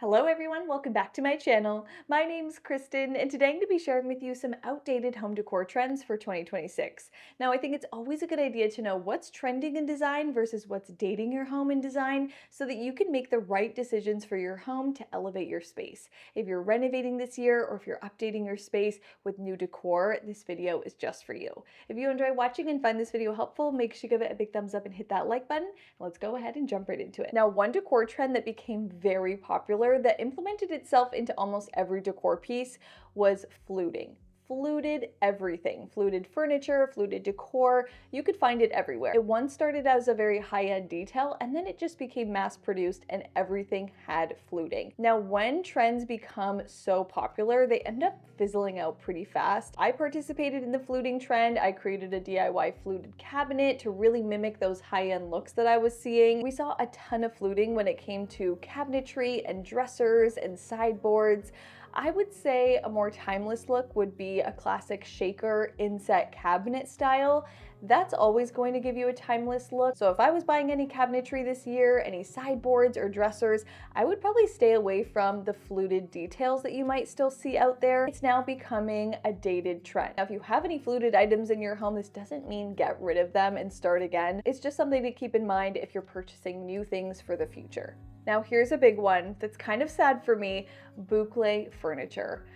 Hello everyone, welcome back to my channel. My name's Kristen and today I'm going to be sharing with you some outdated home decor trends for 2026. Now I think it's always a good idea to know what's trending in design versus what's dating your home in design so that you can make the right decisions for your home to elevate your space. If you're renovating this year or if you're updating your space with new decor, this video is just for you. If you enjoy watching and find this video helpful, make sure you give it a big thumbs up and hit that like button. Let's go ahead and jump right into it. Now, one decor trend that became very popular that implemented itself into almost every decor piece was fluting. Fluted everything. Fluted furniture, fluted decor. You could find it everywhere. It once started as a very high-end detail and then it just became mass-produced and everything had fluting. Now, when trends become so popular, they end up fizzling out pretty fast. I participated in the fluting trend. I created a DIY fluted cabinet to really mimic those high-end looks that I was seeing. We saw a ton of fluting when it came to cabinetry and dressers and sideboards. I would say a more timeless look would be a classic shaker inset cabinet style. That's always going to give you a timeless look. So if I was buying any cabinetry this year, any sideboards or dressers, I would probably stay away from the fluted details that you might still see out there. It's now becoming a dated trend. Now, if you have any fluted items in your home, this doesn't mean get rid of them and start again. It's just something to keep in mind if you're purchasing new things for the future. Now here's a big one that's kind of sad for me, boucle furniture.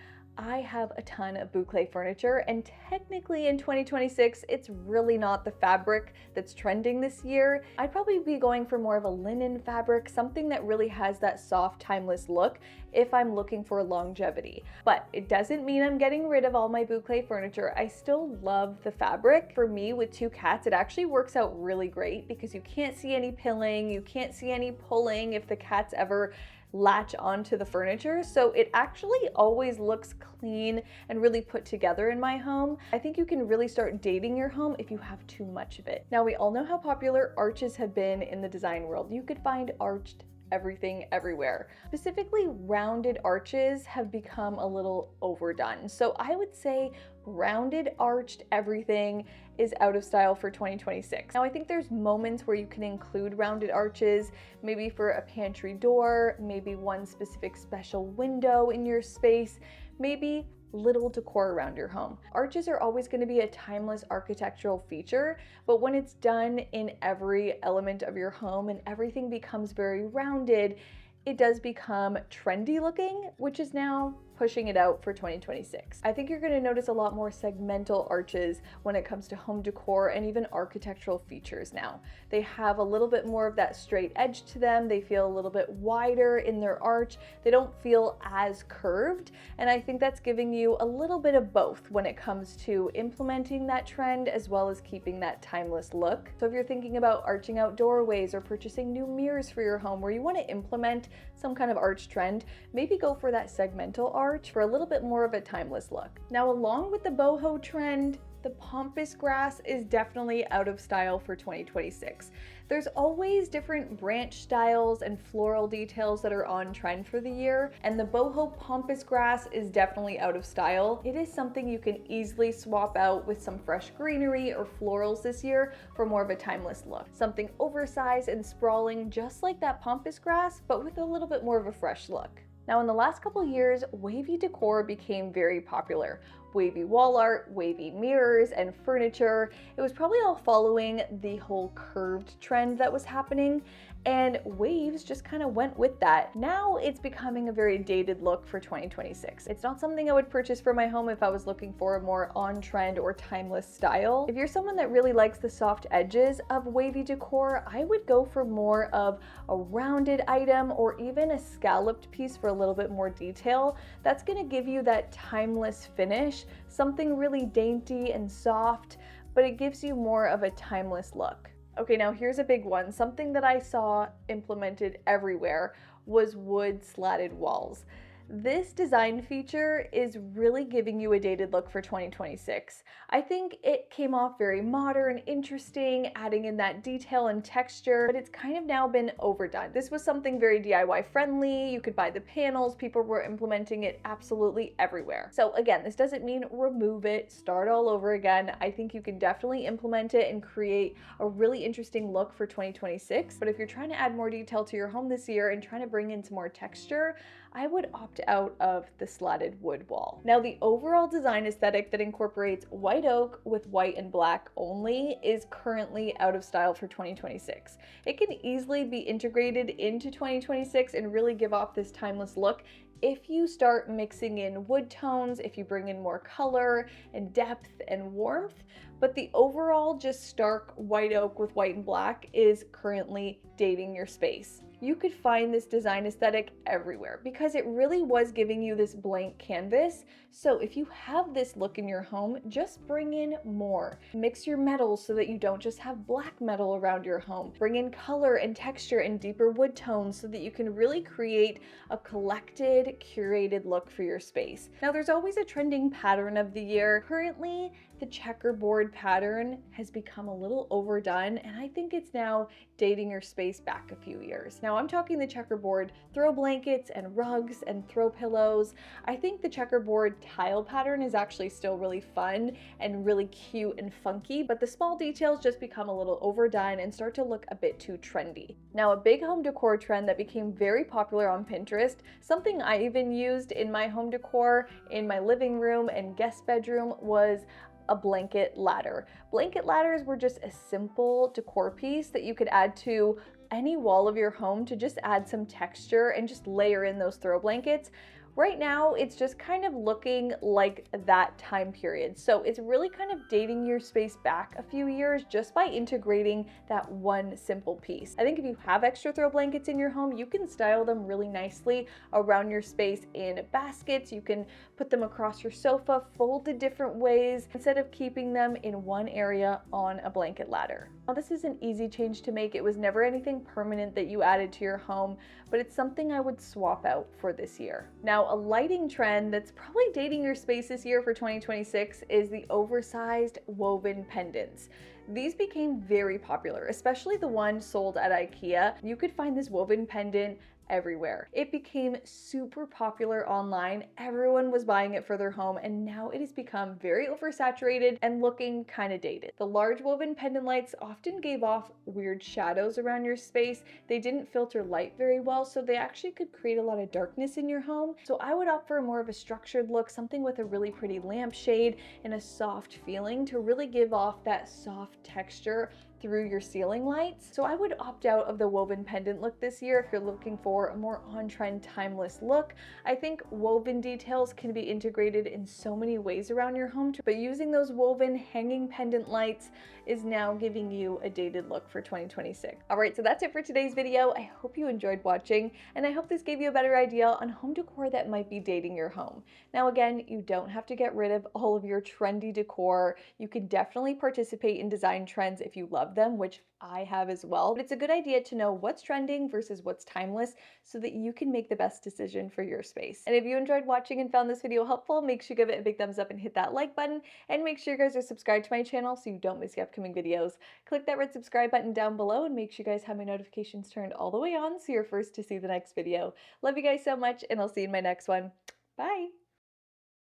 I have a ton of boucle furniture and technically in 2026, it's really not the fabric that's trending this year. I'd probably be going for more of a linen fabric, something that really has that soft, timeless look if I'm looking for longevity. But it doesn't mean I'm getting rid of all my boucle furniture. I still love the fabric. For me with two cats, it actually works out really great because you can't see any pilling, you can't see any pulling if the cats ever latch onto the furniture. So it actually always looks clean and really put together in my home. I think you can really start dating your home if you have too much of it. Now we all know how popular arches have been in the design world. You could find arched everything everywhere. Specifically, rounded arches have become a little overdone. So I would say rounded arched everything is out of style for 2026. Now I think there's moments where you can include rounded arches, maybe for a pantry door, maybe one specific special window in your space, maybe little decor around your home. Arches are always going to be a timeless architectural feature, but when it's done in every element of your home and everything becomes very rounded, it does become trendy looking, which is now pushing it out for 2026. I think you're going to notice a lot more segmental arches when it comes to home decor and even architectural features now. They have a little bit more of that straight edge to them. They feel a little bit wider in their arch. They don't feel as curved. And I think that's giving you a little bit of both when it comes to implementing that trend as well as keeping that timeless look. So if you're thinking about arching out doorways or purchasing new mirrors for your home where you want to implement some kind of arch trend, maybe go for that segmental arch for a little bit more of a timeless look. Now, along with the boho trend, the pampas grass is definitely out of style for 2026. There's always different branch styles and floral details that are on trend for the year, and the boho pampas grass is definitely out of style. It is something you can easily swap out with some fresh greenery or florals this year for more of a timeless look. Something oversized and sprawling just like that pampas grass, but with a little bit more of a fresh look. Now, in the last couple years, wavy decor became very popular. Wavy wall art, wavy mirrors, and furniture. It was probably all following the whole curved trend that was happening, and waves just kind of went with that. Now it's becoming a very dated look for 2026. It's not something I would purchase for my home if I was looking for a more on-trend or timeless style. If you're someone that really likes the soft edges of wavy decor, I would go for more of a rounded item or even a scalloped piece for a little bit more detail. That's going to give you that timeless finish, something really dainty and soft, but it gives you more of a timeless look. Okay, now here's a big one. Something that I saw implemented everywhere was wood slatted walls. This design feature is really giving you a dated look for 2026. I think it came off very modern, interesting, adding in that detail and texture, but it's kind of now been overdone. This was something very DIY friendly. You could buy the panels, people were implementing it absolutely everywhere. So again, this doesn't mean remove it, start all over again. I think you can definitely implement it and create a really interesting look for 2026. But if you're trying to add more detail to your home this year and trying to bring in some more texture, I would opt out of the slatted wood wall. Now, the overall design aesthetic that incorporates white oak with white and black only is currently out of style for 2026. It can easily be integrated into 2026 and really give off this timeless look if you start mixing in wood tones, if you bring in more color and depth and warmth. But the overall just stark white oak with white and black is currently dating your space. You could find this design aesthetic everywhere because it really was giving you this blank canvas. So if you have this look in your home, just bring in more. Mix your metals so that you don't just have black metal around your home. Bring in color and texture and deeper wood tones so that you can really create a collected, curated look for your space. Now, there's always a trending pattern of the year. Currently, the checkerboard pattern has become a little overdone, and I think it's now dating your space back a few years. Now, I'm talking the checkerboard throw blankets and rugs and throw pillows. I think the checkerboard tile pattern is actually still really fun and really cute and funky, but the small details just become a little overdone and start to look a bit too trendy. Now, a big home decor trend that became very popular on Pinterest, something I even used in my home decor in my living room and guest bedroom, was a blanket ladder. Blanket ladders were just a simple decor piece that you could add to any wall of your home to just add some texture and just layer in those throw blankets. Right now, it's just kind of looking like that time period. So it's really kind of dating your space back a few years just by integrating that one simple piece. I think if you have extra throw blankets in your home, you can style them really nicely around your space in baskets. You can put them across your sofa, folded different ways, instead of keeping them in one area on a blanket ladder. Now, this is an easy change to make. It was never anything permanent that you added to your home, but it's something I would swap out for this year. Now, a lighting trend that's probably dating your space this year for 2026 is the oversized woven pendants. These became very popular, especially the one sold at IKEA. You could find this woven pendant everywhere. It became super popular online. Everyone was buying it for their home, and now it has become very oversaturated and looking kind of dated. The large woven pendant lights often gave off weird shadows around your space. They didn't filter light very well, so they actually could create a lot of darkness in your home. So I would opt for more of a structured look, something with a really pretty lampshade and a soft feeling to really give off that soft texture through your ceiling lights. So I would opt out of the woven pendant look this year if you're looking for a more on-trend, timeless look. I think woven details can be integrated in so many ways around your home, but using those woven hanging pendant lights is now giving you a dated look for 2026. All right, so that's it for today's video. I hope you enjoyed watching, and I hope this gave you a better idea on home decor that might be dating your home. Now, again, you don't have to get rid of all of your trendy decor. You can definitely participate in design trends if you love them, which I have as well. But it's a good idea to know what's trending versus what's timeless so that you can make the best decision for your space. And if you enjoyed watching and found this video helpful, make sure you give it a big thumbs up and hit that like button, and make sure you guys are subscribed to my channel so you don't miss the upcoming videos. Click that red subscribe button down below and make sure you guys have my notifications turned all the way on so you're first to see the next video. Love you guys so much, and I'll see you in my next one. Bye!